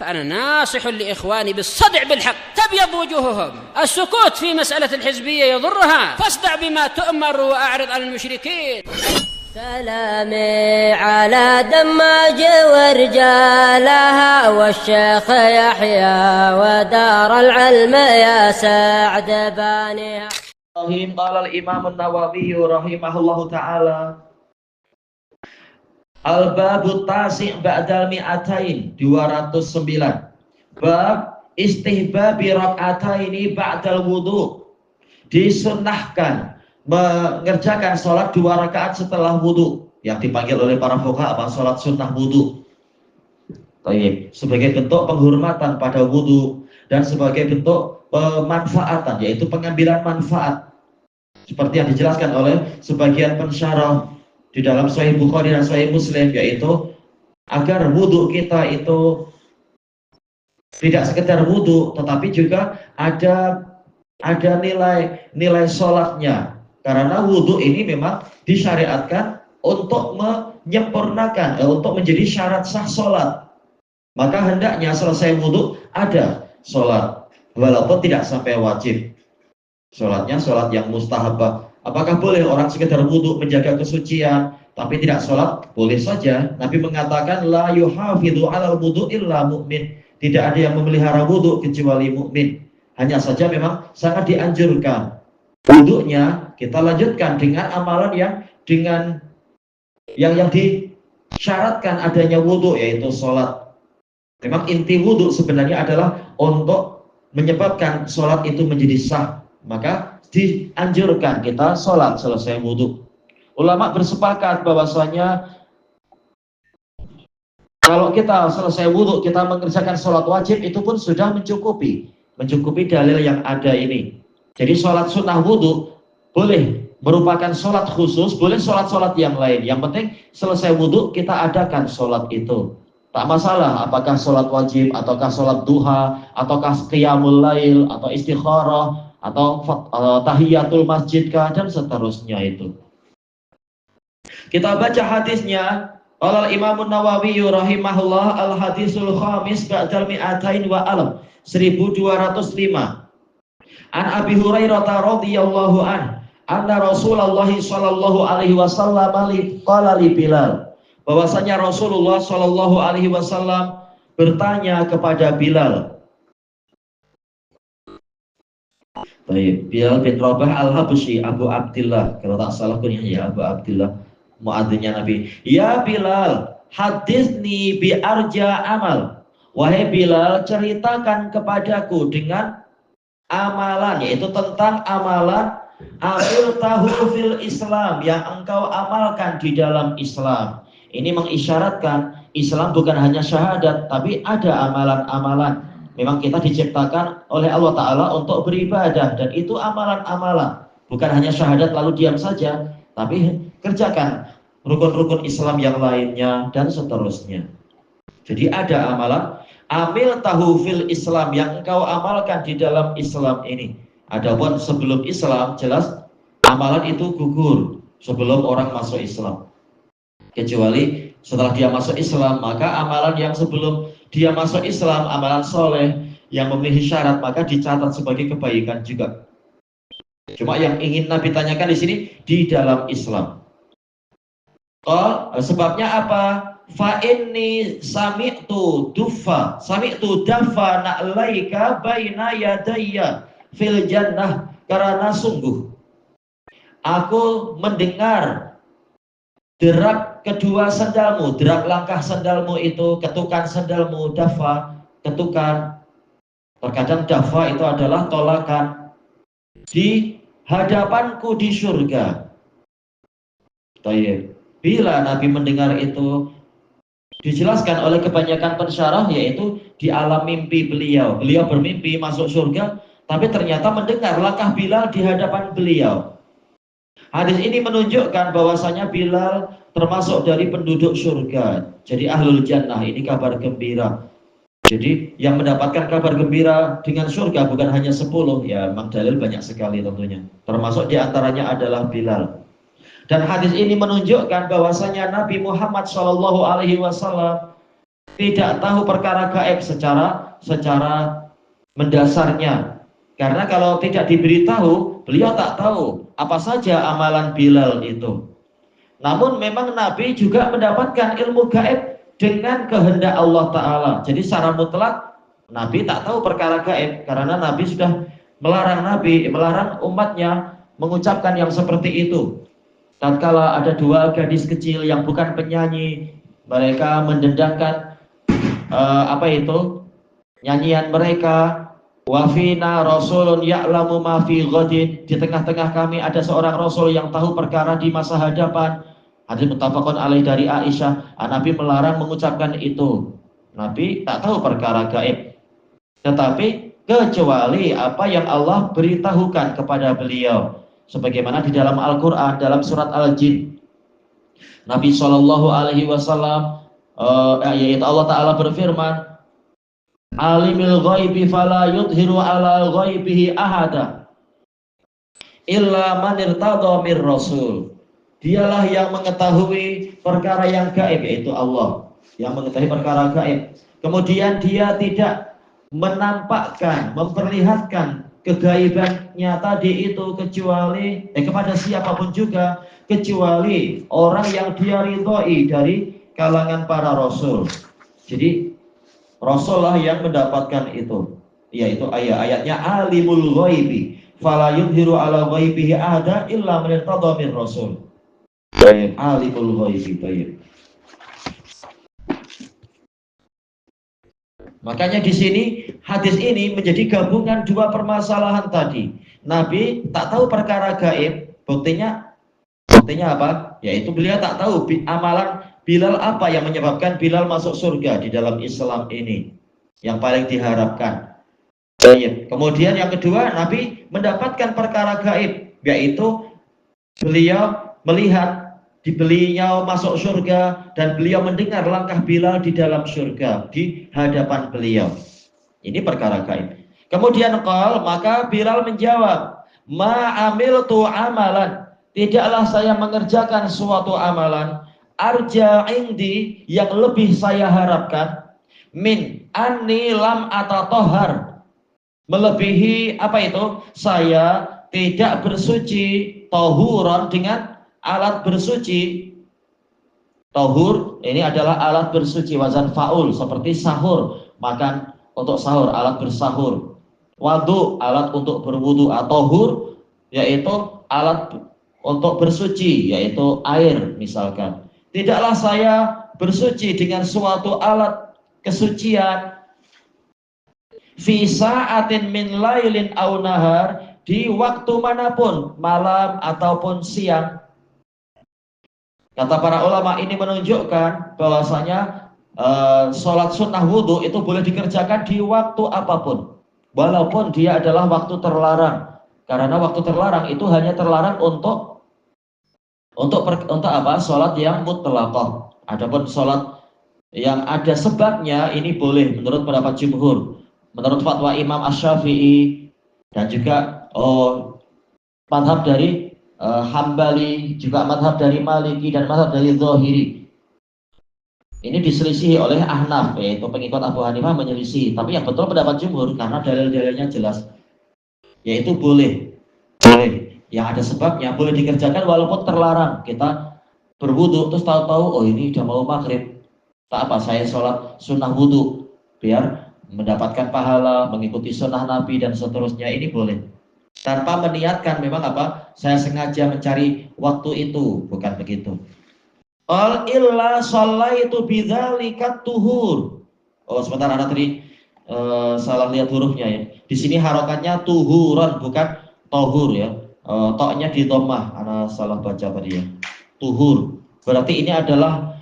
فأنا ناصح لإخواني بالصدع بالحق تبيض وجوههم. السكوت في مسألة الحزبية يضرها، فاصدع بما تؤمر وأعرض عن المشركين. سلامي على دماج ورجالها والشيخ يحيى ودار العلم يا سعد بانيها. قال الإمام النووي رحمه الله تعالى Al-Babu Tasi' Ba'dal Mi'atain 209. Bab istihbabi rak'ataini ba'dal wudu. Disunnahkan mengerjakan sholat 2 rakaat setelah wudu, yang dipanggil oleh para fuqaha apa? Sholat sunnah wudu. Sebagai bentuk penghormatan pada wudu dan sebagai bentuk pemanfaatan, yaitu pengambilan manfaat, seperti yang dijelaskan oleh sebagian pensyarah di dalam Sahih Bukhari dan Sahih Muslim, yaitu agar wudhu kita itu tidak sekedar wudhu, tetapi juga ada nilai sholatnya, karena wudhu ini memang disyariatkan untuk menyempurnakan, untuk menjadi syarat sah sholat. Maka hendaknya selesai wudhu ada sholat, walaupun tidak sampai wajib. Sholatnya sholat yang mustahabah. Apakah boleh orang sekedar wudhu menjaga kesucian tapi tidak sholat? Boleh saja. Nabi mengatakan la yuhafidhu alal wudhu illa mu'min. Tidak ada yang memelihara wudhu kecuali mukmin. Hanya saja memang sangat dianjurkan wudhunya kita lanjutkan dengan amalan yang disyaratkan adanya wudhu, yaitu sholat. Memang inti wudhu sebenarnya adalah untuk menyebabkan sholat itu menjadi sah. Maka dianjurkan kita sholat selesai wudhu. Ulama bersepakat bahwasanya kalau kita selesai wudhu kita mengerjakan sholat wajib, itu pun sudah mencukupi dalil yang ada ini. Jadi sholat sunnah wudhu boleh merupakan sholat khusus, boleh sholat-sholat yang lain. Yang penting selesai wudhu kita adakan sholat itu. Tak masalah apakah sholat wajib, ataukah sholat duha, ataukah qiyamul lail, atau istikharah, atau tahiyatul masjid dan seterusnya itu. Kita baca hadisnya. Qala Imam Nawawi rahimahullah al-hadisul khamis ba'dal mi'atain wa alam 1205. An Abi Hurairah radhiyallahu anna Rasulullah sallallahu alaihi wasallam qala li Bilal, bahwasanya Rasulullah sallallahu alaihi wasallam bertanya kepada Bilal. Baik, Bilal bin Rabah al-Habsyi, Abu Abdillah, kalau tak salah kunyahnya Abu Abdillah, muadzinnya Nabi. Ya Bilal, haditsni bi arja amal. Wahai Bilal, ceritakan kepadaku dengan amalan, yaitu tentang amalan amil tahu fil Islam, yang engkau amalkan di dalam Islam. Ini mengisyaratkan Islam bukan hanya syahadat, tapi ada amalan-amalan. Memang kita diciptakan oleh Allah Ta'ala untuk beribadah, dan itu amalan-amalan. Bukan hanya syahadat lalu diam saja, tapi kerjakan rukun-rukun Islam yang lainnya dan seterusnya. Jadi ada amalan amil tahu fil Islam, yang engkau amalkan di dalam Islam ini. Adapun sebelum Islam, jelas amalan itu gugur sebelum orang masuk Islam. Kecuali setelah dia masuk Islam, maka amalan yang sebelum dia masuk Islam, amalan soleh yang memenuhi syarat, maka dicatat sebagai kebaikan juga. Cuma yang ingin Nabi tanyakan di sini di dalam Islam. Sebabnya apa? Fa inni sami'tu dafa na'laika baina yadayya fil jannah, karena sungguh aku mendengar derak kedua sandalmu, derak langkah sandalmu itu, ketukan sandalmu, dafa, ketukan. Terkadang dafa itu adalah tolakan. Di hadapanku di surga. Bila Nabi mendengar itu, dijelaskan oleh kebanyakan pensyarah, yaitu di alam mimpi beliau. Beliau bermimpi masuk surga, tapi ternyata mendengar langkah Bilal di hadapan beliau. Hadis ini menunjukkan bahwasanya Bilal termasuk dari penduduk surga. Jadi ahlul jannah, ini kabar gembira. Jadi yang mendapatkan kabar gembira dengan surga bukan hanya 10, ya memang dalil banyak sekali tentunya. Termasuk diantaranya adalah Bilal. Dan hadis ini menunjukkan bahwasanya Nabi Muhammad SAW tidak tahu perkara gaib secara mendasarnya. Karena kalau tidak diberitahu, beliau tak tahu apa saja amalan Bilal itu. Namun memang Nabi juga mendapatkan ilmu gaib dengan kehendak Allah Ta'ala. Jadi secara mutlak Nabi tak tahu perkara gaib, karena Nabi sudah melarang umatnya mengucapkan yang seperti itu. Tatkala ada dua gadis kecil yang bukan penyanyi, mereka mendendangkan nyanyian mereka, wafina rasulun ya'lamu ma fi ghadin, di tengah-tengah kami ada seorang rasul yang tahu perkara di masa hadapan. Hadis muttafaqun alaih dari Aisyah. Nabi melarang mengucapkan itu. Nabi tak tahu perkara gaib, tetapi kecuali apa yang Allah beritahukan kepada beliau, sebagaimana di dalam Al-Quran dalam surat Al-Jin. Nabi SAW yaitu Allah Ta'ala berfirman, alimil ghaibi fala yudhiru ala ghaibihi ahada illa man irtada mir rasul. Dialah yang mengetahui perkara yang gaib, yaitu Allah yang mengetahui perkara gaib. Kemudian dia tidak menampakkan, memperlihatkan kegaibannya tadi itu kecuali kepada siapapun juga, kecuali orang yang dia ridhoi dari kalangan para rasul. Jadi rasul lah yang mendapatkan itu, yaitu ayatnya alimul ghaibi fala yudhiru ala ghaibihi ahada illa man irtada min rasul. Alimul ghaibi. Baik. Makanya di sini hadis ini menjadi gabungan dua permasalahan tadi. Nabi tak tahu perkara gaib, buktinya apa? Yaitu beliau tak tahu amalan Bilal apa yang menyebabkan Bilal masuk surga di dalam Islam ini, yang paling diharapkan. Kemudian yang kedua, Nabi mendapatkan perkara gaib, yaitu beliau melihat beliau masuk surga dan beliau mendengar langkah Bilal di dalam surga di hadapan beliau. Ini perkara gaib. Kemudian maka Bilal menjawab, ma amiltu amalan, tidaklah saya mengerjakan suatu amalan, arja indi, yang lebih saya harapkan, min anni lam atatohar, melebihi apa itu? Saya tidak bersuci tohuron dengan alat bersuci. Tohur ini adalah alat bersuci, wazan faul, seperti sahur, makan untuk sahur, alat bersahur. Wadu, alat untuk berwudu. Tohur yaitu alat untuk bersuci, yaitu air misalkan. Tidaklah saya bersuci dengan suatu alat kesucian fi sa'atin min lailin aw nahar, di waktu manapun, malam ataupun siang. Kata para ulama, ini menunjukkan bahwasanya sholat sunnah wudhu itu boleh dikerjakan di waktu apapun, walaupun dia adalah waktu terlarang. Karena waktu terlarang itu hanya terlarang untuk apa? Sholat yang mutlaqah. Adapun sholat yang ada sebabnya ini boleh menurut pendapat jumhur, menurut fatwa Imam Asy-Syafi'i, dan juga madhab dari Hambali, juga madhab dari Maliki dan madhab dari Zahiri. Ini diselisihi oleh Ahnaf, yaitu pengikut Abu Hanifah menyelisih. Tapi yang betul pendapat jumhur, karena dalil-dalilnya jelas, yaitu boleh yang ada sebabnya, boleh dikerjakan walaupun terlarang. Kita berwudu terus tahu-tahu ini udah mau maghrib, tak apa, saya sholat sunnah wudu biar mendapatkan pahala mengikuti sunnah Nabi dan seterusnya. Ini boleh tanpa meniatkan memang apa, saya sengaja mencari waktu itu, bukan begitu. Al illa shallaitu bidzalika tuhur. Sebentar, anak tadi salah lihat hurufnya ya. Di sini harokatnya tuhuron, bukan tohur ya. Toknya di dhammah, anak salah baca tadi ya. Tuhur. Berarti ini adalah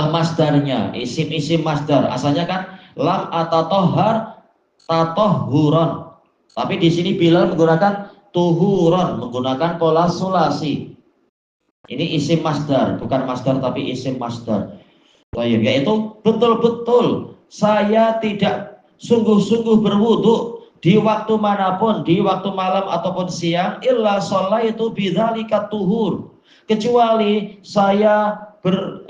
masdarnya, isim masdar. Asalnya kan lam atatohar tatohuron. Tapi di sini Bilal menggunakan tuhuron, menggunakan pola sulasi. Ini isim masdar, bukan masdar tapi isim masdar. Yaitu betul-betul saya tidak sungguh-sungguh berwudu di waktu manapun, di waktu malam ataupun siang, illa shallaitu bidzalika tuhur, kecuali saya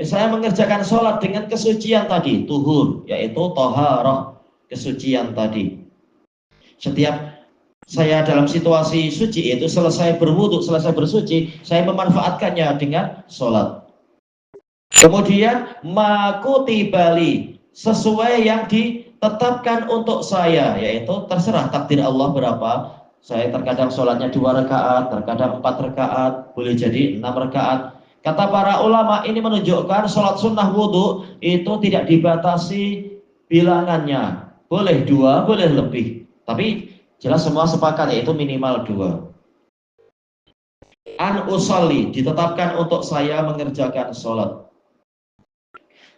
saya mengerjakan sholat dengan kesucian tadi, tuhur, yaitu toharoh, kesucian tadi. Setiap saya dalam situasi suci, yaitu selesai berwudu, selesai bersuci, saya memanfaatkannya dengan sholat. Kemudian makutibali, sesuai yang ditetapkan untuk saya, yaitu terserah takdir Allah berapa. Saya terkadang sholatnya 2 rakaat, terkadang 4 rakaat, boleh jadi 6 rakaat. Kata para ulama, ini menunjukkan sholat sunnah wudhu itu tidak dibatasi bilangannya. Boleh 2, boleh lebih. Tapi jelas semua sepakat yaitu minimal 2. An usolli, ditetapkan untuk saya mengerjakan sholat.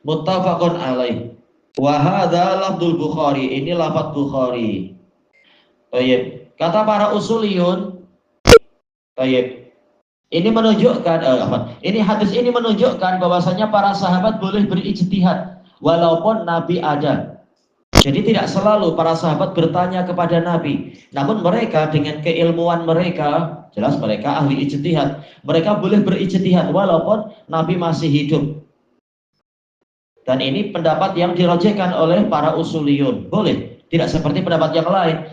Muttafaqun alaih. Wa hadza lafdzul Bukhari, ini lafaz Bukhari. Baik. Kata para usuliyun, baik. Ini menunjukkan hadis ini menunjukkan bahwasanya para sahabat boleh berijtihad walaupun Nabi ada. Jadi tidak selalu para sahabat bertanya kepada Nabi, namun mereka dengan keilmuan mereka, jelas mereka ahli ijtihad, mereka boleh berijtihad walaupun Nabi masih hidup. Dan ini pendapat yang dirajihkan oleh para usuliyun, boleh, tidak seperti pendapat yang lain.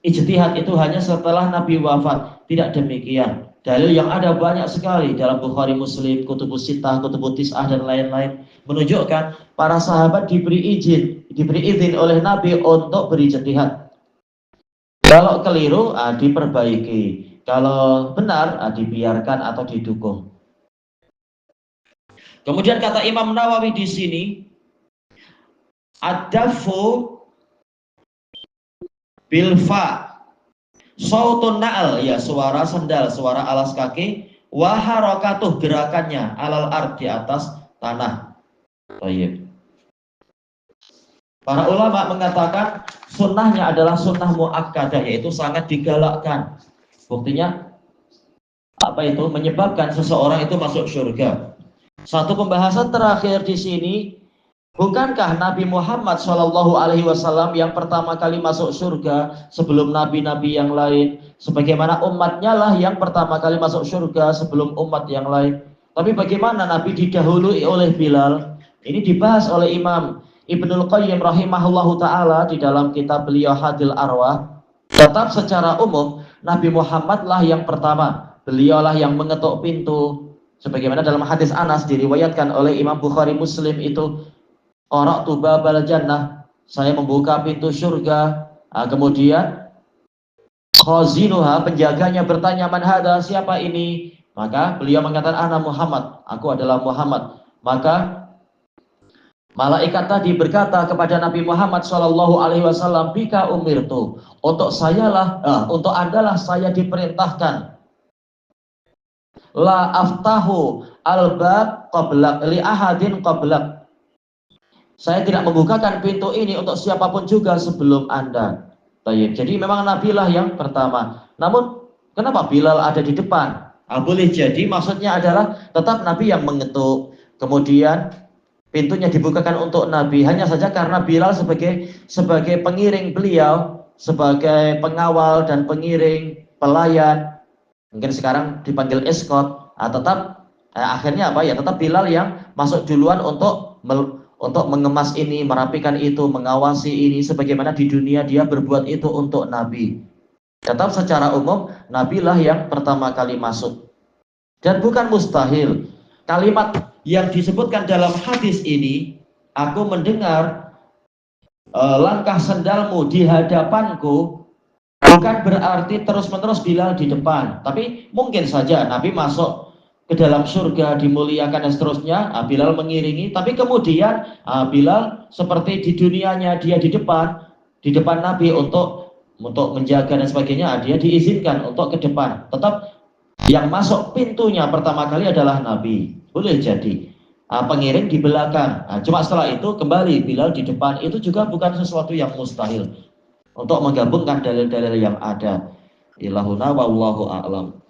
Ijtihad itu hanya setelah Nabi wafat, tidak demikian. Dalil yang ada banyak sekali dalam Bukhari, Muslim, Kutubus Sittah, Kutubus Tis'ah dan lain-lain menunjukkan para sahabat diberi izin oleh Nabi untuk berijtihad. Kalau keliru, diperbaiki. Kalau benar, dibiarkan atau didukung. Kemudian kata Imam Nawawi di sini, ad-dafu bilfa, sautun na'al, ya suara sendal, suara alas kaki, wa harakatuh, gerakannya, alal ard, di atas tanah. Baik. Para ulama mengatakan sunnahnya adalah sunnah muakkadah, yaitu sangat digalakkan. Buktinya apa itu? Menyebabkan seseorang itu masuk surga. Satu pembahasan terakhir di sini, bukankah Nabi Muhammad SAW yang pertama kali masuk surga sebelum nabi-nabi yang lain? Sebagaimana umatnya lah yang pertama kali masuk surga sebelum umat yang lain. Tapi bagaimana Nabi didahului oleh Bilal? Ini dibahas oleh Imam Ibnul Qayyim rahimahullahu ta'ala di dalam kitab beliau Hadil Arwah. Tetap secara umum Nabi Muhammad lah yang pertama. Beliaulah yang mengetuk pintu. Sebagaimana dalam hadis Anas diriwayatkan oleh Imam Bukhari, Muslim itu, qara'tu babal jannah, saya membuka pintu surga. Kemudian khazinuha, penjaganya bertanya, man hada, siapa ini? Maka beliau mengatakan, ana Muhammad, aku adalah Muhammad. Maka malaikat tadi berkata kepada Nabi Muhammad SAW, bika umirtu, untuk andalah saya diperintahkan, la aftahu albab qablak li ahadin qablak, saya tidak membukakan pintu ini untuk siapapun juga sebelum Anda. Baik. Jadi memang Nabi lah yang pertama. Namun kenapa Bilal ada di depan? Boleh jadi maksudnya adalah tetap Nabi yang mengetuk, kemudian pintunya dibukakan untuk Nabi. Hanya saja karena Bilal sebagai pengiring beliau, sebagai pengawal dan pengiring pelayan, mungkin sekarang dipanggil eskort, tetap akhirnya apa ya? Tetap Bilal yang masuk duluan untuk mengemas ini, merapikan itu, mengawasi ini, sebagaimana di dunia dia berbuat itu untuk Nabi. Tetap secara umum Nabi lah yang pertama kali masuk. Dan bukan mustahil kalimat yang disebutkan dalam hadis ini, aku mendengar langkah sendalmu di hadapanku, bukan berarti terus-menerus Bilal di depan. Tapi mungkin saja Nabi masuk ke dalam surga, dimuliakan dan seterusnya, Bilal mengiringi. Tapi kemudian Bilal seperti di dunianya dia di depan Nabi untuk menjaga dan sebagainya, dia diizinkan untuk ke depan. Tetap yang masuk pintunya pertama kali adalah Nabi. Boleh jadi pengiring di belakang. Cuma setelah itu kembali Bilal di depan. Itu juga bukan sesuatu yang mustahil untuk menggabungkan dalil-dalil yang ada. Ilahuna wallahu a'lam.